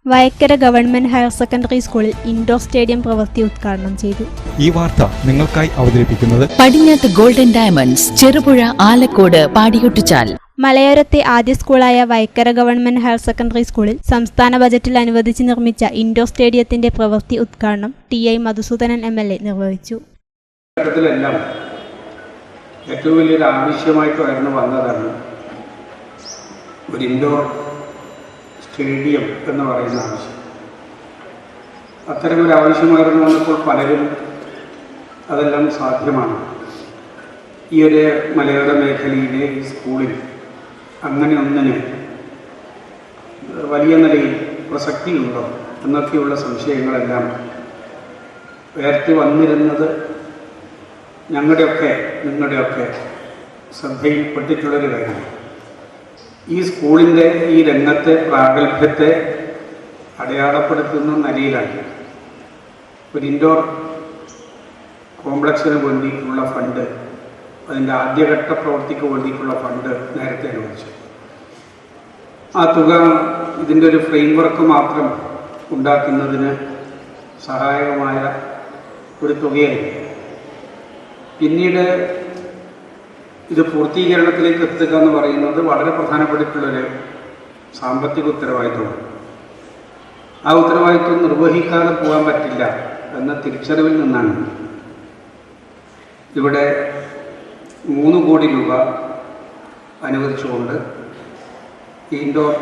Vayakkara government higher secondary സ്കൂളിൽ indoor stadium പ്രവൃത്തി ഉദ്ഘാടനം ചെയ്തു. ഈ വാർത്ത നിങ്ങൾക്കായി അവതരിപ്പിക്കുന്നത് പടിഞ്ഞാത്ത് ഗോൾഡൻ ഡയമണ്ട്സ്, ചെറുപുഴ, ആലക്കോട്, പാടിയൊട്ടിച്ചാൽ. മലയോരത്തെ ആദ്യ സ്കൂളായ വയക്കര ഗവൺമെന്റ് ഹയർ സെക്കൻഡറി സ്കൂളിൽ സംസ്ഥാന ബജറ്റിൽ അനുവദിച്ച് നിർമ്മിച്ച ഇൻഡോർ സ്റ്റേഡിയത്തിന്റെ പ്രവൃത്തി ഉദ്ഘാടനം ടി.ഐ. മധുസൂദനൻ MLA നിർവഹിച്ചു. ഏറ്റവും വലിയൊരു ആവശ്യമായിട്ട് ഉയർന്നു വന്നതാണ് ഒരു ഇൻഡോർ സ്റ്റേഡിയം എന്ന് പറയുന്ന ആവശ്യം. അത്തരമൊരു ആവശ്യമായിരുന്നു വന്നപ്പോൾ പലരും അതെല്ലാം സാധ്യമാണ്. ഈ ഒരു മലയോര മേഖലയിലെ ഈ സ്കൂളിൽ അങ്ങനെ ഒന്നിന് വലിയ നിലയിൽ പ്രസക്തിയുണ്ടോ എന്നൊക്കെയുള്ള സംശയങ്ങളെല്ലാം ഉയർത്തി വന്നിരുന്നത് നിങ്ങളുടെയൊക്കെ ശ്രദ്ധയിൽപ്പെട്ടിട്ടുള്ളൊരു കാര്യമാണ്. ഈ സ്കൂളിൻ്റെ ഈ രംഗത്തെ പ്രാഗൽഭ്യത്തെ അടയാളപ്പെടുത്തുന്ന നിലയിലാണ് ഒരു ഇൻഡോർ കോംപ്ലക്സിന് വേണ്ടിയിട്ടുള്ള ഫണ്ട്, അതിൻ്റെ ആദ്യഘട്ട പ്രവൃത്തിക്ക് വേണ്ടിയിട്ടുള്ള ഫണ്ട് നേരത്തെ അനുവദിച്ചു. ആ തുക ഇതിൻ്റെ ഒരു ഫ്രെയിംവർക്ക് മാത്രം ഉണ്ടാക്കുന്നതിന് സഹായകമായ ഒരു തുകയായിരുന്നു. പിന്നീട് ഇത് പൂർത്തീകരണത്തിലേക്ക് എത്തുക എന്ന് പറയുന്നത് വളരെ പ്രധാനപ്പെട്ടിട്ടുള്ളൊരു സാമ്പത്തിക ഉത്തരവാദിത്വമാണ്. ആ ഉത്തരവാദിത്വം നിർവഹിക്കാതെ പോകാൻ പറ്റില്ല എന്ന തിരിച്ചറിവിൽ നിന്നാണ് ഇവിടെ 3 കോടി രൂപ അനുവദിച്ചുകൊണ്ട് ഇൻഡോർ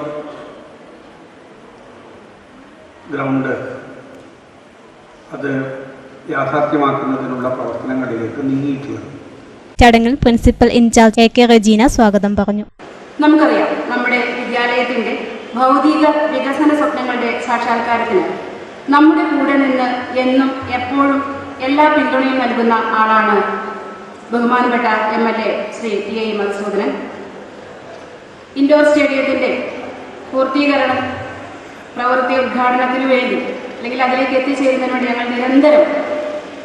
ഗ്രൗണ്ട് അത് യാഥാർത്ഥ്യമാക്കുന്നതിനുള്ള പ്രവർത്തനങ്ങളിലേക്ക് നീങ്ങിയിട്ടുള്ളത്. ചടങ്ങിൽ പ്രിൻസിപ്പൽ ഇൻചാർജ് AK റെജീന സ്വാഗതം പറഞ്ഞു. നമുക്കറിയാം, നമ്മുടെ വിദ്യാലയത്തിന്റെ ഭൗതിക വികസന സ്വപ്നങ്ങളുടെ സാക്ഷാത്കാരത്തിന് നമ്മുടെ കൂടെ നിന്ന് എന്നും എപ്പോഴും എല്ലാ പിന്തുണയും നൽകുന്ന ആളാണ് ബഹുമാനപ്പെട്ട MLA ശ്രീ ടി.ഐ. മധുസൂദനൻ. ഇൻഡോർ സ്റ്റേഡിയത്തിന്റെ പൂർത്തീകരണം പ്രവൃത്തി ഉദ്ഘാടനത്തിന് വേണ്ടി അല്ലെങ്കിൽ അതിലേക്ക് എത്തിച്ചേരുന്നതിന് വേണ്ടി ഞങ്ങൾ നിരന്തരം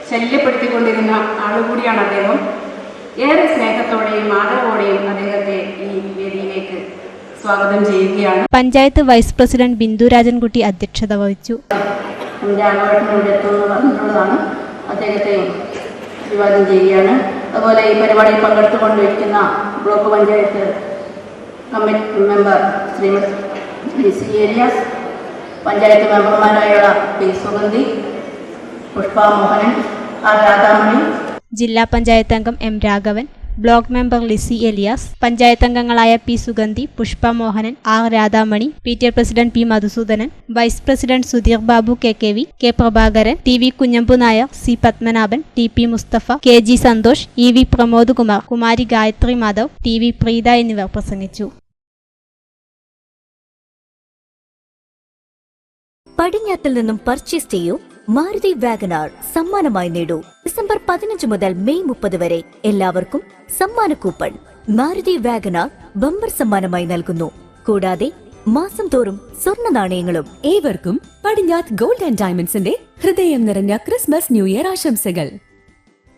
ശല്യപ്പെടുത്തിക്കൊണ്ടിരുന്ന ആളുകൂടിയാണ് അദ്ദേഹം. ഏറെ സ്നേഹത്തോടെയും ആദരവോടെയും അദ്ദേഹത്തെ ഈ വേദിയിലേക്ക് സ്വാഗതം ചെയ്യുകയാണ്. പഞ്ചായത്ത് വൈസ് പ്രസിഡന്റ് ബിന്ദു രാജൻകുട്ടി അധ്യക്ഷത വഹിച്ചു. രാഘവേട്ടനോട് എത്തുമെന്ന് പറഞ്ഞിട്ടുള്ളതാണ്, അദ്ദേഹത്തെ അഭിവാദ്യം ചെയ്യുകയാണ്. അതുപോലെ ഈ പരിപാടിയിൽ പങ്കെടുത്തുകൊണ്ടിരിക്കുന്ന block panchayat committee member Shrimati C. Elias, panchayat മെമ്പർമാരായുള്ള P. സുഗന്ധി, പുഷ്പ മോഹനൻ, R. രാധാമണി, ജില്ലാ പഞ്ചായത്ത് അംഗം M. Raghavan, block member Lissy Elias, panchayat അംഗങ്ങളായ P. Sugandhi, Pushpa Mohanan, R. Radhamani, PTA president P. Madhusoodanan, vice president Sudheer Babu KKV, K. Prabhakaran, TV Kunhambu Nair, C. Padmanabhan, TP Mustafa, KG Santhosh, EV Pramod Kumar, Kumari Gayathri Madhav, TV Preetha എന്നിവർ പ്രസംഗിച്ചു. പടിഞ്ഞാത്തിൽ നിന്നും പർച്ചേസ് ചെയ്യൂ മാരുതി വാഗനാർ സമ്മാനമായി നേടൂ. ഡിസംബർ 15 മുതൽ മെയ് 30 വരെ എല്ലാവർക്കും സമ്മാന കൂപ്പൺ മാരുതി വാഗനാർ ബമ്പർ സമ്മാനമായി നൽകുന്നു. കൂടാതെ മാസം തോറും സ്വർണ്ണ നാണയങ്ങളും. ഏവർക്കും പടിഞ്ഞാത്ത് ഗോൾഡ് ആൻഡ് ഡയമണ്ട്സിന്റെ ഹൃദയം നിറഞ്ഞ ക്രിസ്മസ് ന്യൂ ഇയർ ആശംസകൾ.